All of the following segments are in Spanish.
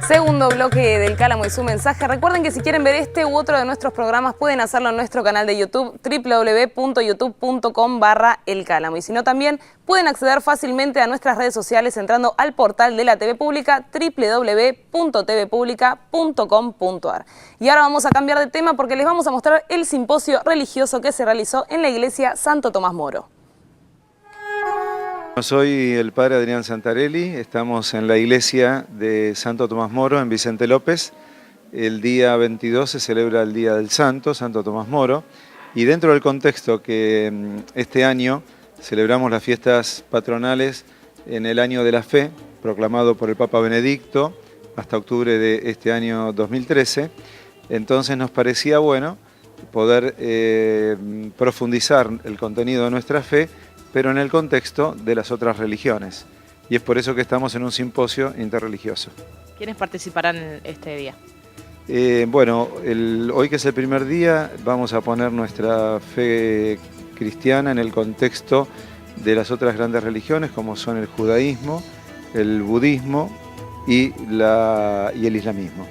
Segundo bloque del Cálamo y su mensaje. Recuerden que si quieren ver este u otro de nuestros programas pueden hacerlo en nuestro canal de YouTube www.youtube.com/elcálamo. Y si no, también pueden acceder fácilmente a nuestras redes sociales entrando al portal de la TV Pública www.tvpublica.com.ar. Y ahora vamos a cambiar de tema porque les vamos a mostrar el simposio religioso que se realizó en la iglesia Santo Tomás Moro. Soy el padre Adrián Santarelli, estamos en la iglesia de Santo Tomás Moro en Vicente López. El día 22 se celebra el Día del Santo, Santo Tomás Moro, y dentro del contexto que este año celebramos las fiestas patronales en el Año de la Fe, proclamado por el Papa Benedicto hasta octubre de este año 2013, entonces nos parecía bueno poder profundizar el contenido de nuestra fe, pero en el contexto de las otras religiones. Y es por eso que estamos en un simposio interreligioso. ¿Quiénes participarán este día? Bueno, hoy que es el primer día, vamos a poner nuestra fe cristiana en el contexto de las otras grandes religiones, como son el judaísmo, el budismo y el islamismo.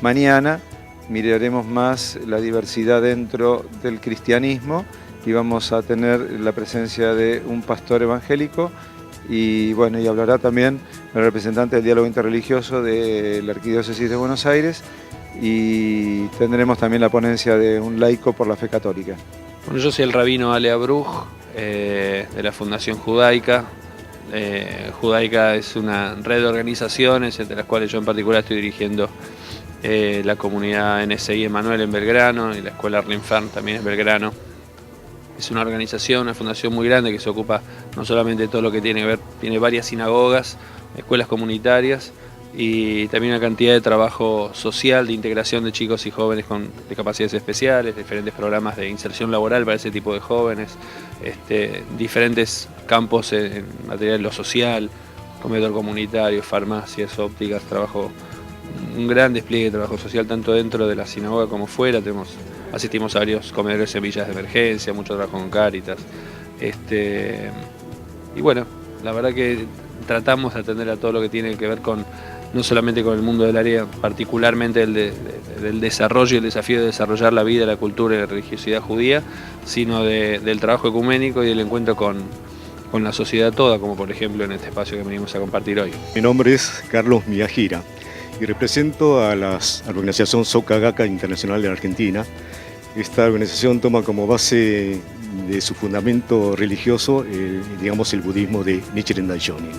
Mañana miraremos más la diversidad dentro del cristianismo, y vamos a tener la presencia de un pastor evangélico y bueno, y hablará también el representante del diálogo interreligioso de la Arquidiócesis de Buenos Aires, y tendremos también la ponencia de un laico por la fe católica. Bueno, yo soy el rabino Ale Abruj, de la Fundación Judaica. Judaica es una red de organizaciones, entre las cuales yo en particular estoy dirigiendo la comunidad NSI Emanuel en Belgrano y la escuela Arlinfern también en Belgrano. Es una organización, una fundación muy grande que se ocupa no solamente de todo lo que tiene que ver, tiene varias sinagogas, escuelas comunitarias y también una cantidad de trabajo social, de integración de chicos y jóvenes con discapacidades especiales, diferentes programas de inserción laboral para ese tipo de jóvenes, diferentes campos en materia de lo social, comedor comunitario, farmacias, ópticas, un gran despliegue de trabajo social tanto dentro de la sinagoga como fuera. Asistimos a varios comedores en villas de emergencia, mucho trabajo con Cáritas. Y bueno, la verdad que tratamos de atender a todo lo que tiene que ver no solamente con el mundo del área, particularmente del desarrollo y el desafío de desarrollar la vida, la cultura y la religiosidad judía, sino del trabajo ecuménico y del encuentro con la sociedad toda, como por ejemplo en este espacio que venimos a compartir hoy. Mi nombre es Carlos Miyajira y represento a la organización Soka Gakkai Internacional de Argentina. Esta organización toma como base de su fundamento religioso, digamos, el budismo de Nichiren Daishonin.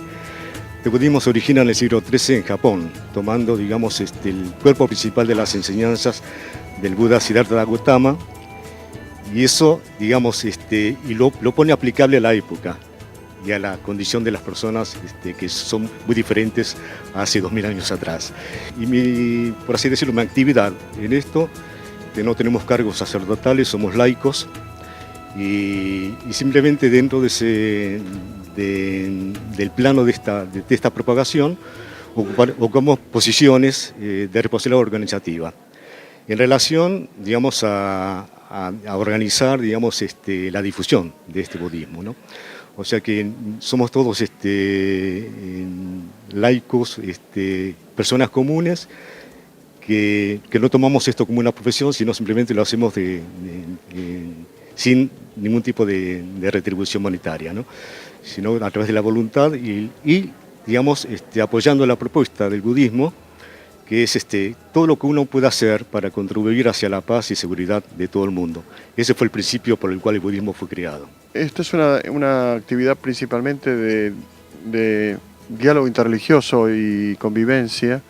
El budismo se origina en el siglo XIII en Japón, tomando, digamos, el cuerpo principal de las enseñanzas del Buda Siddhartha Gautama, y eso, digamos, y lo pone aplicable a la época y a la condición de las personas que son muy diferentes a hace 2000 años atrás. Y por así decirlo, mi actividad en esto, que no tenemos cargos sacerdotales, somos laicos, y simplemente dentro del plano de esta propagación ocupamos posiciones de responsabilidad organizativa en relación, digamos, a organizar, digamos, la difusión de este budismo, ¿no? O sea que somos todos laicos, personas comunes, que no tomamos esto como una profesión, sino simplemente lo hacemos sin ningún tipo de retribución monetaria, ¿no? Sino a través de la voluntad y digamos, apoyando la propuesta del budismo, que es todo lo que uno puede hacer para contribuir hacia la paz y seguridad de todo el mundo. Ese fue el principio por el cual el budismo fue creado. Esto es una actividad principalmente de diálogo interreligioso y convivencia,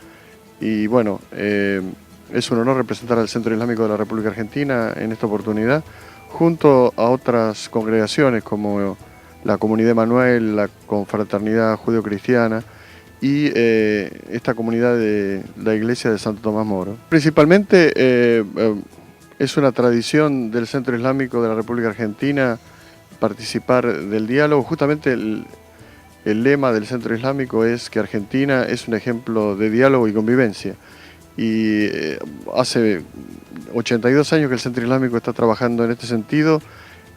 y bueno, es un honor representar al Centro Islámico de la República Argentina en esta oportunidad, junto a otras congregaciones como la Comunidad Emanuel, la Confraternidad Judeo-Cristiana y esta comunidad de la Iglesia de Santo Tomás Moro. Principalmente es una tradición del Centro Islámico de la República Argentina participar del diálogo. Justamente el lema del Centro Islámico es que Argentina es un ejemplo de diálogo y convivencia. Y hace 82 años que el Centro Islámico está trabajando en este sentido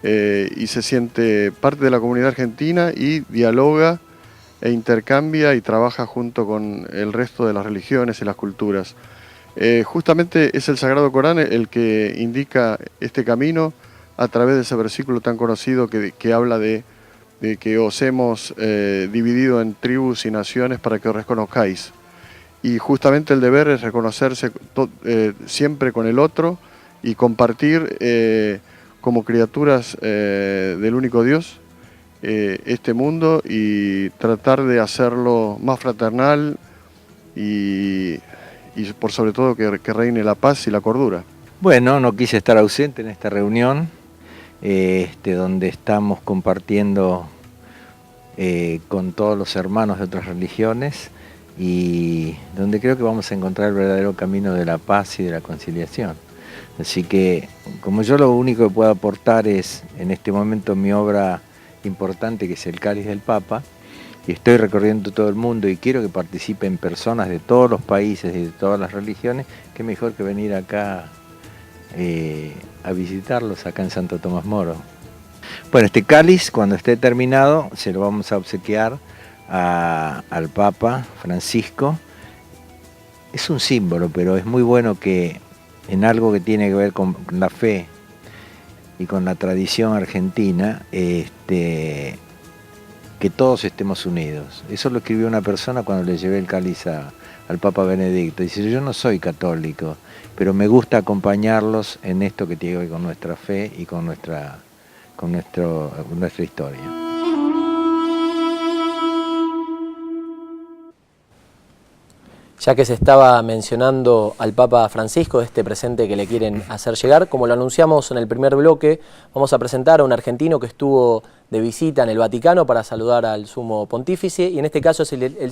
y se siente parte de la comunidad argentina y dialoga e intercambia y trabaja junto con el resto de las religiones y las culturas. Justamente es el Sagrado Corán el que indica este camino a través de ese versículo tan conocido que habla de que os hemos dividido en tribus y naciones para que os reconozcáis. Y justamente el deber es reconocerse siempre con el otro y compartir como criaturas del único Dios este mundo y tratar de hacerlo más fraternal y por sobre todo que reine la paz y la cordura. Bueno, no quise estar ausente en esta reunión, donde estamos compartiendo con todos los hermanos de otras religiones y donde creo que vamos a encontrar el verdadero camino de la paz y de la conciliación. Así que, como yo lo único que puedo aportar es en este momento mi obra importante, que es el Cáliz del Papa, y estoy recorriendo todo el mundo y quiero que participen personas de todos los países y de todas las religiones, qué mejor que venir acá a visitarlos acá en Santo Tomás Moro. Bueno, este cáliz, cuando esté terminado, se lo vamos a obsequiar al Papa Francisco. Es un símbolo, pero es muy bueno que en algo que tiene que ver con la fe y con la tradición argentina, que todos estemos unidos. Eso lo escribió una persona cuando le llevé el cáliz al Papa Benedicto. Dice, yo no soy católico, pero me gusta acompañarlos en esto que tiene que ver con nuestra fe y con nuestra historia. Ya que se estaba mencionando al Papa Francisco, este presente que le quieren hacer llegar, como lo anunciamos en el primer bloque, vamos a presentar a un argentino que estuvo de visita en el Vaticano para saludar al Sumo Pontífice, y en este caso es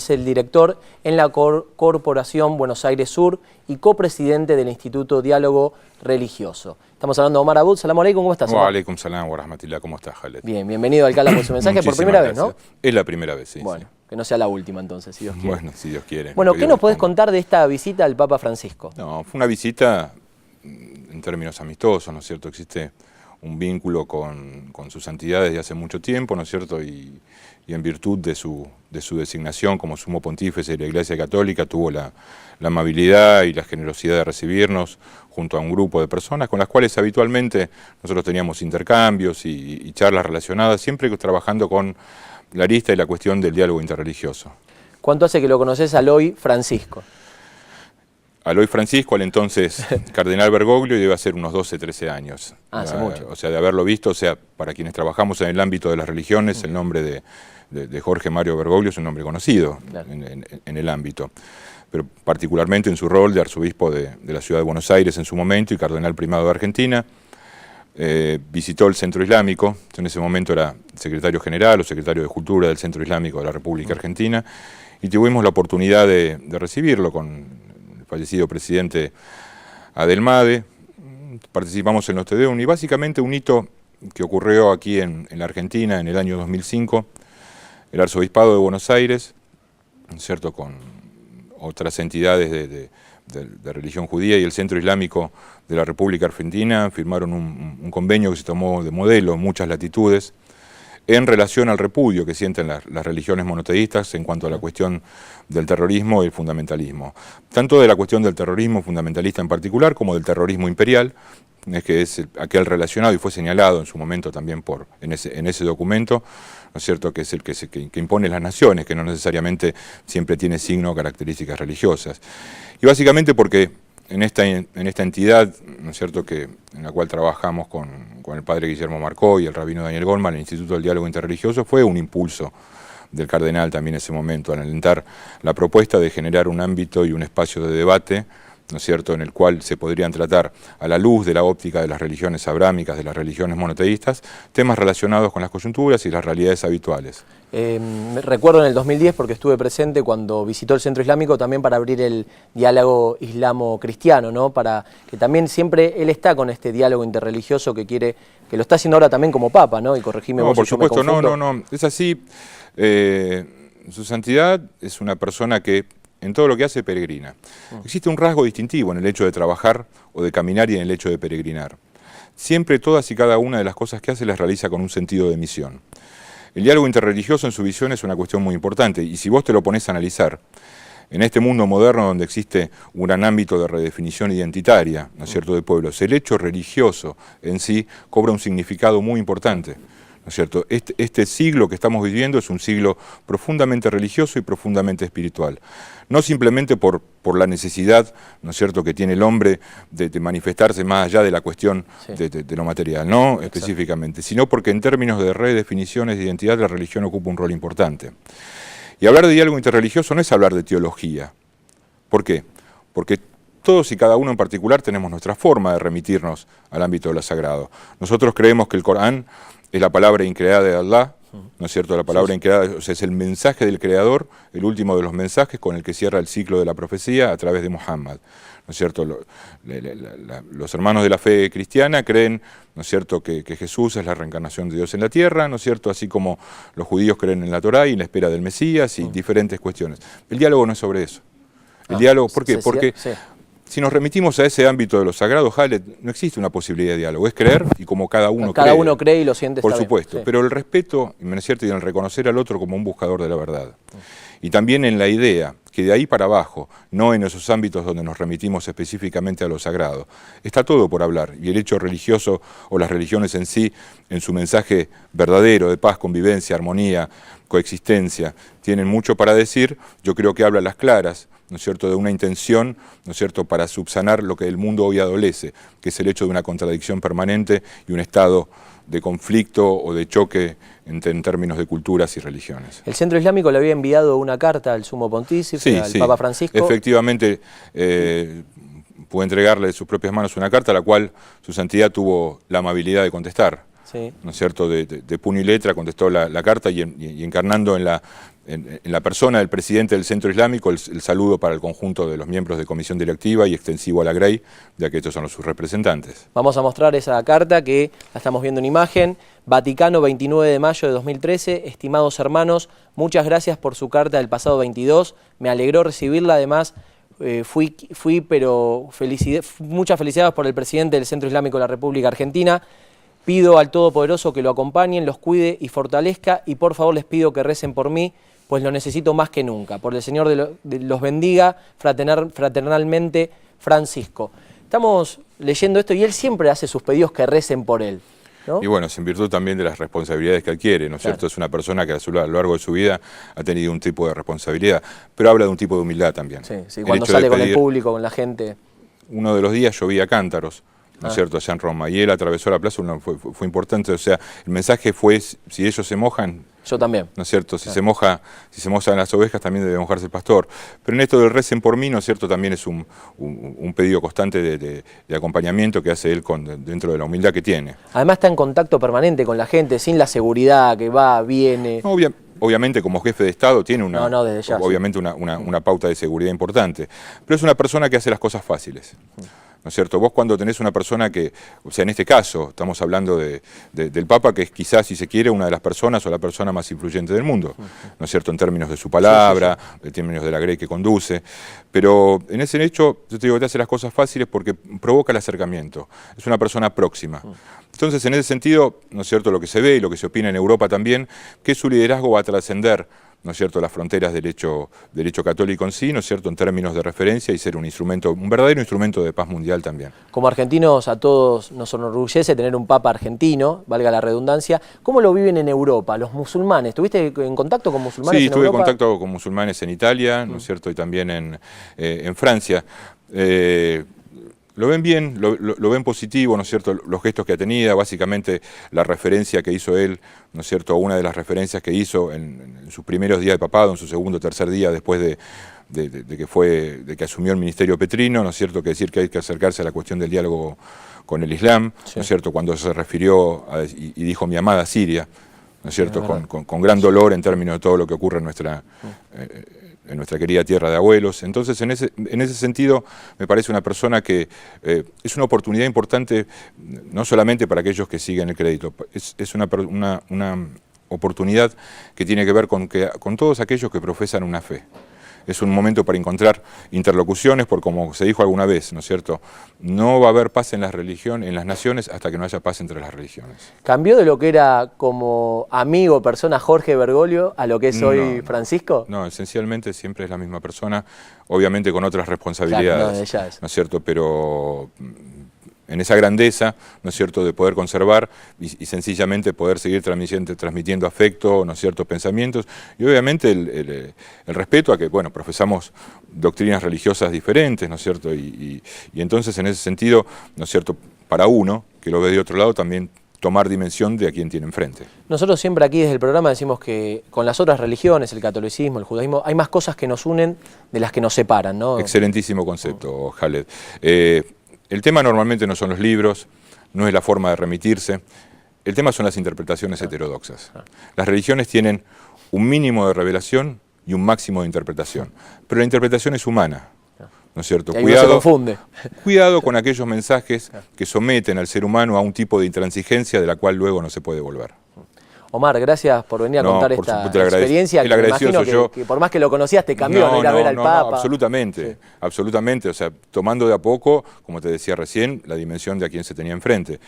el director en la Corporación Buenos Aires Sur y copresidente del Instituto Diálogo Religioso. Estamos hablando de Omar Abud. Salam aleikum, ¿cómo estás, Omar? Wa alaikum salam wa rahmatullah, ¿cómo estás, Khaled? Bien, bienvenido al Cala por su mensaje. Por primera vez, ¿no? Es la primera vez, sí. Bueno, que no sea la última entonces, si Dios quiere. Bueno, si Dios quiere. Bueno, ¿qué nos podés contar de esta visita al Papa Francisco? No, fue una visita en términos amistosos, ¿no es cierto? Existe un vínculo con su santidad desde hace mucho tiempo, ¿no es cierto? Y en virtud de su designación como sumo pontífice de la Iglesia Católica, tuvo la amabilidad y la generosidad de recibirnos junto a un grupo de personas con las cuales habitualmente nosotros teníamos intercambios y charlas relacionadas, siempre trabajando con la arista y la cuestión del diálogo interreligioso. ¿Cuánto hace que lo conoces al hoy Francisco? Al hoy Francisco, al entonces cardenal Bergoglio, y debe ser unos 12, 13 años. Hace mucho. O sea, de haberlo visto, o sea, para quienes trabajamos en el ámbito de las religiones, el nombre de Jorge Mario Bergoglio es un nombre conocido, claro, en el ámbito, pero particularmente en su rol de arzobispo de la ciudad de Buenos Aires en su momento y cardenal primado de Argentina. Visitó el Centro Islámico, en ese momento era secretario general o secretario de Cultura del Centro Islámico de la República Argentina, y tuvimos la oportunidad de recibirlo con el fallecido presidente Adelmade. Participamos en los Tedeum y básicamente un hito que ocurrió aquí en la Argentina en el año 2005, el Arzobispado de Buenos Aires, ¿cierto?, con otras entidades de religión judía y el Centro Islámico de la República Argentina firmaron un convenio que se tomó de modelo en muchas latitudes en relación al repudio que sienten las religiones monoteístas en cuanto a la cuestión del terrorismo y el fundamentalismo. Tanto de la cuestión del terrorismo fundamentalista en particular como del terrorismo imperial, que es aquel relacionado y fue señalado en su momento también en ese documento, ¿no es cierto?, que es el que impone las naciones, que no necesariamente siempre tiene signo o características religiosas. Y básicamente porque en esta entidad, ¿no es cierto?, en la cual trabajamos con el padre Guillermo Marcó y el rabino Daniel Goldman, el Instituto del Diálogo Interreligioso, fue un impulso del cardenal también en ese momento, al alentar la propuesta de generar un ámbito y un espacio de debate, ¿no es cierto?, en el cual se podrían tratar, a la luz de la óptica de las religiones abrámicas, de las religiones monoteístas, temas relacionados con las coyunturas y las realidades habituales. Recuerdo en el 2010, porque estuve presente cuando visitó el Centro Islámico, también para abrir el diálogo islamo-cristiano, ¿no? Para que también siempre él está con este diálogo interreligioso que quiere, que lo está haciendo ahora también como Papa, ¿no? Y corregime vos si yo me confundo. Por supuesto, no, es así. Su santidad es una persona que en todo lo que hace peregrina. Existe un rasgo distintivo en el hecho de trabajar o de caminar y en el hecho de peregrinar. Siempre todas y cada una de las cosas que hace las realiza con un sentido de misión. El diálogo interreligioso en su visión es una cuestión muy importante, y si vos te lo pones a analizar, en este mundo moderno donde existe un gran ámbito de redefinición identitaria, ¿no es cierto?, de pueblos, el hecho religioso en sí cobra un significado muy importante, ¿no es cierto? Este siglo que estamos viviendo es un siglo profundamente religioso y profundamente espiritual. No simplemente por la necesidad, ¿no es cierto?, que tiene el hombre de manifestarse más allá de la cuestión de lo material, no específicamente, sino porque en términos de redefiniciones de identidad la religión ocupa un rol importante. Y hablar de diálogo interreligioso no es hablar de teología. ¿Por qué? Porque todos y cada uno en particular tenemos nuestra forma de remitirnos al ámbito de lo sagrado. Nosotros creemos que el Corán es la palabra increada de Allah, ¿no es cierto? La palabra increada, o sea, es el mensaje del Creador, el último de los mensajes con el que cierra el ciclo de la profecía a través de Muhammad, ¿no es cierto? Los hermanos de la fe cristiana creen, ¿no es cierto?, que Jesús es la reencarnación de Dios en la tierra, ¿no es cierto?, así como los judíos creen en la Torá y en la espera del Mesías y diferentes cuestiones. El diálogo no es sobre eso. El diálogo, ¿por qué? Porque si nos remitimos a ese ámbito de lo sagrado, Halet, no existe una posibilidad de diálogo, es creer y como cada uno cree. Cada uno cree y lo siente. Por supuesto, pero el respeto, ¿no es cierto?, y el reconocer al otro como un buscador de la verdad. Y también en la idea que de ahí para abajo, no en esos ámbitos donde nos remitimos específicamente a lo sagrado, está todo por hablar. Y el hecho religioso o las religiones en sí, en su mensaje verdadero de paz, convivencia, armonía, coexistencia, tienen mucho para decir. Yo creo que habla a las claras, ¿no es cierto?, de una intención, ¿no es cierto?, para subsanar lo que el mundo hoy adolece, que es el hecho de una contradicción permanente y un estado de conflicto o de choque en términos de culturas y religiones. El Centro Islámico le había enviado una carta al Sumo Pontífice, al Papa Francisco. Efectivamente, pudo entregarle de sus propias manos una carta a la cual su santidad tuvo la amabilidad de contestar. ¿No es cierto? De puño y letra contestó la carta y encarnando en la persona del presidente del Centro Islámico el saludo para el conjunto de los miembros de comisión directiva y extensivo a la Grey, ya que estos son sus representantes. Vamos a mostrar esa carta que la estamos viendo en imagen. Vaticano, 29 de mayo de 2013. Estimados hermanos, muchas gracias por su carta del pasado 22. Me alegró recibirla, además muchas felicidades por el presidente del Centro Islámico de la República Argentina. Pido al Todopoderoso que lo acompañen, los cuide y fortalezca, y por favor les pido que recen por mí, pues lo necesito más que nunca. Por el Señor los bendiga fraternalmente, Francisco. Estamos leyendo esto y él siempre hace sus pedidos que recen por él, ¿no? Y bueno, es en virtud también de las responsabilidades que adquiere, ¿no es cierto? Es una persona que a lo largo de su vida ha tenido un tipo de responsabilidad, pero habla de un tipo de humildad también. Sí, cuando sale con el público, con la gente. Uno de los días llovía cántaros, ¿no es cierto?, allá en Roma, y él atravesó la plaza, fue importante, o sea, el mensaje fue, si ellos se mojan, yo también, ¿no es cierto?, si se mojan las ovejas, también debe mojarse el pastor. Pero en esto del recen por mí, ¿no es cierto?, también es un pedido constante de acompañamiento que hace él dentro de la humildad que tiene. Además está en contacto permanente con la gente, sin la seguridad que va, viene. Obviamente como jefe de Estado tiene obviamente una pauta de seguridad importante, pero es una persona que hace las cosas fáciles. ¿No es cierto? Vos cuando tenés una persona que, o sea, en este caso estamos hablando del Papa, que es quizás, si se quiere, una de las personas o la persona más influyente del mundo, ¿no es cierto?, en términos de su palabra, en términos de la grey que conduce, pero en ese hecho, yo te digo que te hace las cosas fáciles porque provoca el acercamiento, es una persona próxima. Entonces, en ese sentido, ¿no es cierto?, lo que se ve y lo que se opina en Europa también, que su liderazgo va a trascender, ¿no es cierto?, las fronteras del hecho católico en sí, ¿no es cierto?, en términos de referencia y ser un verdadero instrumento de paz mundial también. Como argentinos, a todos nos enorgullece tener un papa argentino, valga la redundancia. ¿Cómo lo viven en Europa, los musulmanes? ¿Estuviste en contacto con musulmanes en Europa? Sí, estuve en contacto con musulmanes en Italia, ¿no es cierto?, y también en Francia. Lo ven bien, lo ven positivo, ¿no es cierto?, los gestos que ha tenido, básicamente la referencia que hizo él, ¿no es cierto?, una de las referencias que hizo en sus primeros días de papado, en su segundo o tercer día después de que asumió el ministerio petrino, ¿no es cierto?, que decir que hay que acercarse a la cuestión del diálogo con el Islam, ¿no es cierto?, cuando se refirió y dijo mi amada Siria, ¿no es cierto?, con gran dolor en términos de todo lo que ocurre en nuestra querida tierra de abuelos. Entonces, en ese sentido, me parece una persona que es una oportunidad importante, no solamente para aquellos que siguen el crédito, es una oportunidad que tiene que ver con todos aquellos que profesan una fe. es un momento para encontrar interlocuciones, por como se dijo alguna vez, ¿no es cierto? No va a haber paz en las religiones, en las naciones, hasta que no haya paz entre las religiones. ¿Cambió de lo que era como amigo, persona Jorge Bergoglio a lo que es hoy Francisco? No, esencialmente siempre es la misma persona, obviamente con otras responsabilidades, claro, ¿no es cierto? Pero en esa grandeza, ¿no es cierto?, de poder conservar y sencillamente poder seguir transmitiendo afecto, ¿no es cierto?, pensamientos, y obviamente el respeto a que, bueno, profesamos doctrinas religiosas diferentes, ¿no es cierto?, y entonces en ese sentido, ¿no es cierto?, para uno, que lo ve de otro lado, también tomar dimensión de a quien tiene enfrente. Nosotros siempre aquí desde el programa decimos que con las otras religiones, el catolicismo, el judaísmo, hay más cosas que nos unen de las que nos separan, ¿no? Excelentísimo concepto, Khaled. El tema normalmente no son los libros, no es la forma de remitirse, el tema son las interpretaciones heterodoxas. Las religiones tienen un mínimo de revelación y un máximo de interpretación, pero la interpretación es humana, ¿no es cierto? Y no se confunde. Cuidado con aquellos mensajes que someten al ser humano a un tipo de intransigencia de la cual luego no se puede volver. Omar, gracias por venir a contar esta experiencia, que me imagino que por más que lo conocías te cambió, ¿no? Ir a ver al Papa. No, absolutamente, absolutamente, o sea, tomando de a poco, como te decía recién, la dimensión de a quien se tenía enfrente.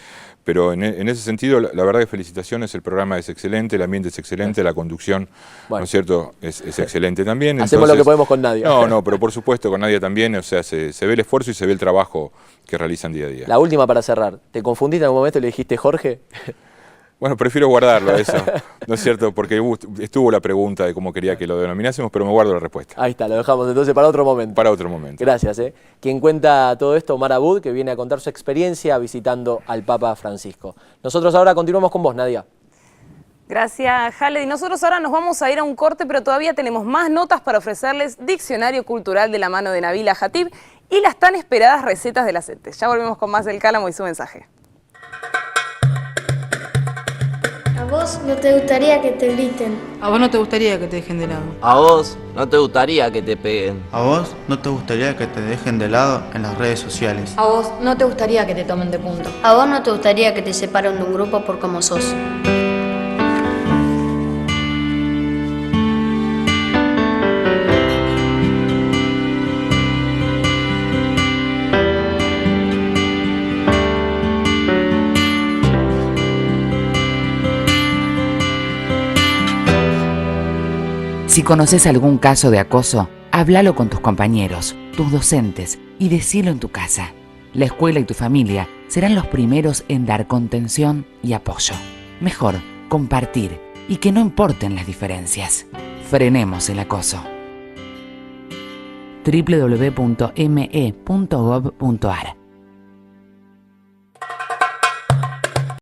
Pero en ese sentido, la verdad que felicitaciones, el programa es excelente, el ambiente es excelente, la conducción, ¿no es cierto?, es excelente también. Hacemos lo que podemos con Nadia. No, pero por supuesto con Nadia también, o sea, se ve el esfuerzo y se ve el trabajo que realizan día a día. La última para cerrar, ¿te confundiste en algún momento y le dijiste Jorge? Bueno, prefiero guardarlo eso, ¿no es cierto? Porque estuvo la pregunta de cómo quería que lo denominásemos, pero me guardo la respuesta. Ahí está, lo dejamos entonces para otro momento. Para otro momento. Gracias. Quien cuenta todo esto, Omar Abud, que viene a contar su experiencia visitando al Papa Francisco. Nosotros ahora continuamos con vos, Nadia. Gracias, Khaled. Y nosotros ahora nos vamos a ir a un corte, pero todavía tenemos más notas para ofrecerles. Diccionario Cultural de la mano de Nabila Jatib y las tan esperadas recetas de la CETES. Ya volvemos con más del Cálamo y su mensaje. ¿A vos no te gustaría que te griten? ¿A vos no te gustaría que te dejen de lado? ¿A vos no te gustaría que te peguen? ¿A vos no te gustaría que te dejen de lado en las redes sociales? ¿A vos no te gustaría que te tomen de punto? ¿A vos no te gustaría que te separen de un grupo por cómo sos? Si conoces algún caso de acoso, háblalo con tus compañeros, tus docentes y decilo en tu casa. La escuela y tu familia serán los primeros en dar contención y apoyo. Mejor compartir y que no importen las diferencias. Frenemos el acoso. www.me.gov.ar